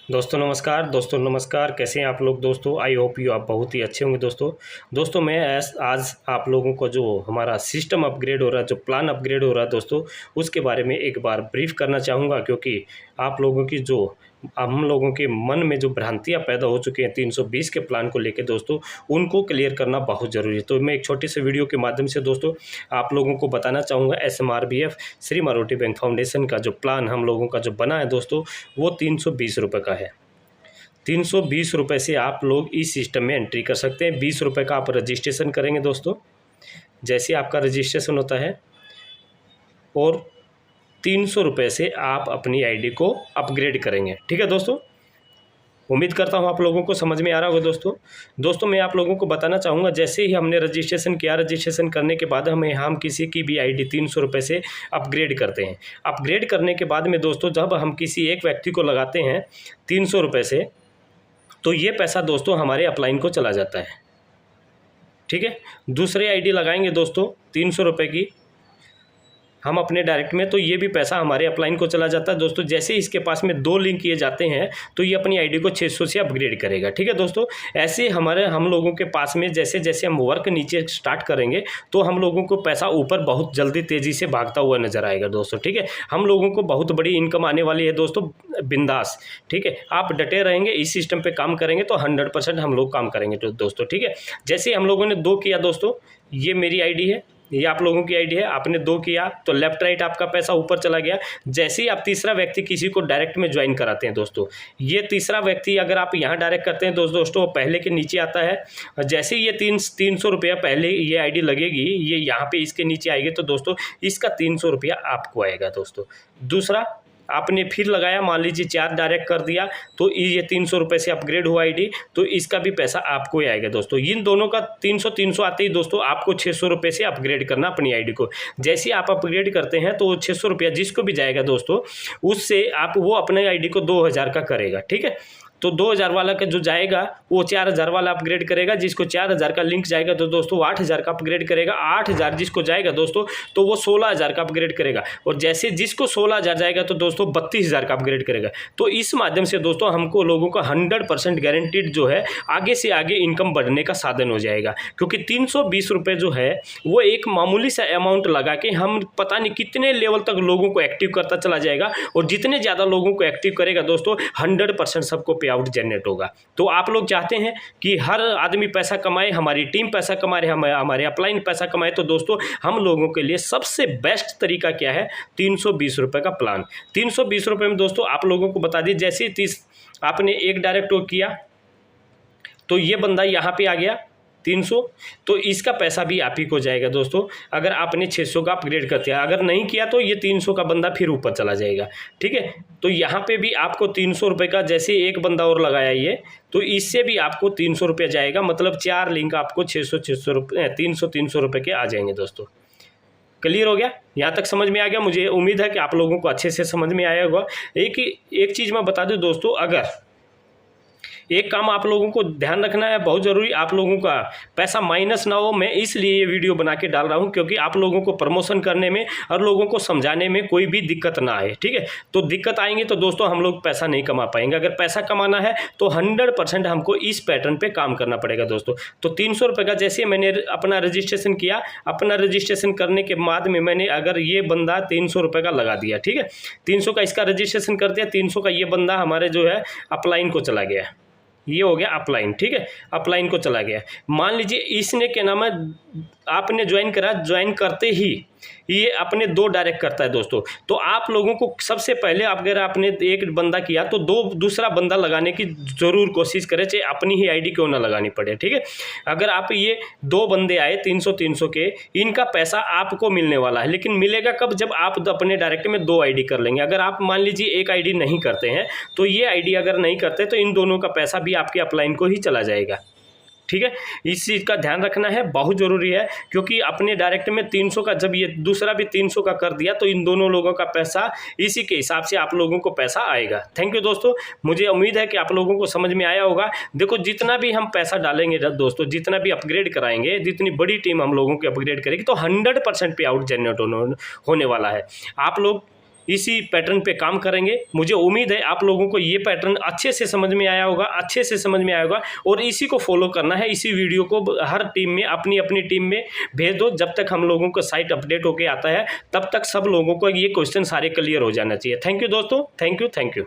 दोस्तों नमस्कार। कैसे हैं आप लोग दोस्तों? आई होप यू आप बहुत ही अच्छे होंगे दोस्तों मैं आज आप लोगों को जो हमारा सिस्टम अपग्रेड हो रहा है, जो प्लान अपग्रेड हो रहा है दोस्तों, उसके बारे में एक बार ब्रीफ करना चाहूँगा। क्योंकि आप लोगों की जो हम लोगों के मन में जो भ्रांतियाँ पैदा हो चुकी हैं 320 के प्लान को लेकर दोस्तों, उनको क्लियर करना बहुत ज़रूरी है। तो मैं एक छोटे से वीडियो के माध्यम से दोस्तों आप लोगों को बताना चाहूँगा SMRBF श्री मारोठी बैंक फाउंडेशन का जो प्लान हम लोगों का जो बना है दोस्तों, वो 320 रुपये का है। 320 रुपये से आप लोग इस सिस्टम में एंट्री कर सकते हैं। 20 रुपये का आप रजिस्ट्रेशन करेंगे दोस्तों। जैसे आपका रजिस्ट्रेशन होता है और 300 रुपये से आप अपनी आईडी को अपग्रेड करेंगे। ठीक है दोस्तों, उम्मीद करता हूँ आप लोगों को समझ में आ रहा होगा दोस्तों मैं आप लोगों को बताना चाहूँगा, जैसे ही हमने रजिस्ट्रेशन किया, रजिस्ट्रेशन करने के बाद हम किसी की भी आईडी 300 रुपये से अपग्रेड करते हैं। अपग्रेड करने के बाद में दोस्तों जब हम किसी एक व्यक्ति को लगाते हैं 300 रुपये से, तो ये पैसा दोस्तों हमारे अपलाइन को चला जाता है। ठीक है, दूसरे आईडी लगाएंगे दोस्तों 300 रुपये की हम अपने डायरेक्ट में, तो ये भी पैसा हमारे अपलाइन को चला जाता है दोस्तों। जैसे इसके पास में 2 लिंक किए जाते हैं तो ये अपनी आईडी को 600 से अपग्रेड करेगा। ठीक है दोस्तों, ऐसे हम लोगों के पास में जैसे जैसे हम वर्क नीचे स्टार्ट करेंगे तो हम लोगों को पैसा ऊपर बहुत जल्दी तेज़ी से भागता हुआ नजर आएगा दोस्तों। ठीक है, हम लोगों को बहुत बड़ी इनकम आने वाली है दोस्तों, बिंदास। ठीक है, आप डटे रहेंगे, इस सिस्टम पर काम करेंगे तो 100% हम लोग काम करेंगे दोस्तों। ठीक है, जैसे हम लोगों ने 2 किया दोस्तों, ये मेरी आईडी है, ये आप लोगों की आईडी है, आपने 2 किया तो लेफ्ट राइट आपका पैसा ऊपर चला गया। जैसे ही आप तीसरा व्यक्ति किसी को डायरेक्ट में ज्वाइन कराते हैं दोस्तों, ये तीसरा व्यक्ति अगर आप यहाँ डायरेक्ट करते हैं दोस्तों वो पहले के नीचे आता है। जैसे ही ये 300 रुपया पहले ये आईडी लगेगी, ये यहाँ पे इसके नीचे आएगी तो दोस्तों इसका 300 रुपया आपको आएगा दोस्तों। दूसरा आपने फिर लगाया, मान लीजिए 4 डायरेक्ट कर दिया तो ये 300 रुपये से अपग्रेड हुआ आईडी, तो इसका भी पैसा आपको ही आएगा दोस्तों। इन दोनों का 300 आते ही दोस्तों आपको 600 रुपये से अपग्रेड करना अपनी आईडी को। जैसे आप अपग्रेड करते हैं तो 600 रुपया जिसको भी जाएगा दोस्तों, उससे आप वो अपने आईडी को 2000 का करेगा। ठीक है, तो 2000 वाला का जो जाएगा वो 4000 वाला अपग्रेड करेगा। जिसको 4000 का लिंक जाएगा तो दोस्तों 8000 का अपग्रेड करेगा। 8000 जिसको जाएगा दोस्तों तो वो 16000 का अपग्रेड करेगा। और जैसे जिसको 16000 जाएगा तो दोस्तों 32000 का अपग्रेड करेगा। तो इस माध्यम से दोस्तों हमको लोगों का 100% गारंटीड जो है आगे से आगे इनकम बढ़ने का साधन हो जाएगा। क्योंकि 320 रुपये जो है वो एक मामूली सा अमाउंट लगा के हम पता नहीं कितने लेवल तक लोगों को एक्टिव करता चला जाएगा। और जितने ज़्यादा लोगों को एक्टिव करेगा दोस्तों 100% सबको आउट जनरेट होगा। तो आप लोग चाहते हैं कि हर आदमी पैसा कमाए, हमारी टीम पैसा कमा रहे, हमारे अपलाइन पैसा कमाए, तो दोस्तों हम लोगों के लिए सबसे बेस्ट तरीका क्या है? 320 रुपये का प्लान। 320 रुपये में दोस्तों आप लोगों को बता दी, जैसे 30 आपने एक डायरेक्ट किया तो ये बंदा यहाँ पे आ गया 300, तो इसका पैसा भी आप ही को जाएगा दोस्तों। अगर आपने 600 का अपग्रेड कर दिया, अगर नहीं किया तो ये 300 का बंदा फिर ऊपर चला जाएगा। ठीक है, तो यहाँ पे भी आपको 300 रुपये का, जैसे एक बंदा और लगाया ये, तो इससे भी आपको 300 रुपये जाएगा। मतलब 4 लिंक आपको 600 रुपये 300 रुपये के आ जाएंगे दोस्तों। क्लियर हो गया? यहाँ तक समझ में आ गया? मुझे उम्मीद है कि आप लोगों को अच्छे से समझ में आया होगा। एक चीज़ मैं बता दूँ दोस्तों, अगर एक काम आप लोगों को ध्यान रखना है बहुत ज़रूरी, आप लोगों का पैसा माइनस ना हो। मैं इसलिए ये वीडियो बना के डाल रहा हूँ क्योंकि आप लोगों को प्रमोशन करने में और लोगों को समझाने में कोई भी दिक्कत ना आए। ठीक है, तो दिक्कत आएंगी तो दोस्तों हम लोग पैसा नहीं कमा पाएंगे। अगर पैसा कमाना है तो 100% हमको इस पैटर्न पे काम करना पड़ेगा दोस्तों। तो 300 रुपये का जैसे मैंने अपना रजिस्ट्रेशन किया, अपना रजिस्ट्रेशन करने के बाद में मैंने अगर ये बंदा 300 रुपये का लगा दिया, ठीक है, 300 का इसका रजिस्ट्रेशन कर दिया, 300 का ये बंदा हमारे जो है अपलाइन को चला गया, ये हो गया अपलाइन। ठीक है, अपलाइन को चला गया। मान लीजिए इसने क्या नाम है, आपने ज्वाइन करा, ज्वाइन करते ही ये अपने 2 डायरेक्ट करता है दोस्तों। तो आप लोगों को सबसे पहले अगर आपने एक बंदा किया तो दूसरा बंदा लगाने की ज़रूर कोशिश करें, चाहे अपनी ही आईडी क्यों ना लगानी पड़े। ठीक है, अगर आप ये 2 बंदे आए 300 के, इनका पैसा आपको मिलने वाला है, लेकिन मिलेगा कब? जब आप अपने डायरेक्ट में 2 आईडी कर लेंगे। अगर आप मान लीजिए एक आईडी नहीं करते हैं तो ये आईडी अगर नहीं करते तो इन दोनों का पैसा भी आपके अपलाइन को ही चला जाएगा। ठीक है, इस चीज़ का ध्यान रखना है, बहुत ज़रूरी है। क्योंकि अपने डायरेक्ट में 300 का, जब ये दूसरा भी 300 का कर दिया तो इन दोनों लोगों का पैसा इसी के हिसाब से आप लोगों को पैसा आएगा। थैंक यू दोस्तों, मुझे उम्मीद है कि आप लोगों को समझ में आया होगा। देखो, जितना भी हम पैसा डालेंगे दोस्तों, जितना भी अपग्रेड कराएंगे, जितनी बड़ी टीम हम लोगों की अपग्रेड करेगी तो 100% पे आउट जनरेट होने वाला है। आप लोग इसी पैटर्न पे काम करेंगे। मुझे उम्मीद है आप लोगों को ये पैटर्न अच्छे से समझ में आया होगा, अच्छे से समझ में आया होगा, और इसी को फॉलो करना है। इसी वीडियो को हर टीम में, अपनी अपनी टीम में भेज दो। जब तक हम लोगों को साइट अपडेट होके आता है तब तक सब लोगों को ये क्वेश्चन सारे क्लियर हो जाना चाहिए। थैंक यू दोस्तों, थैंक यू।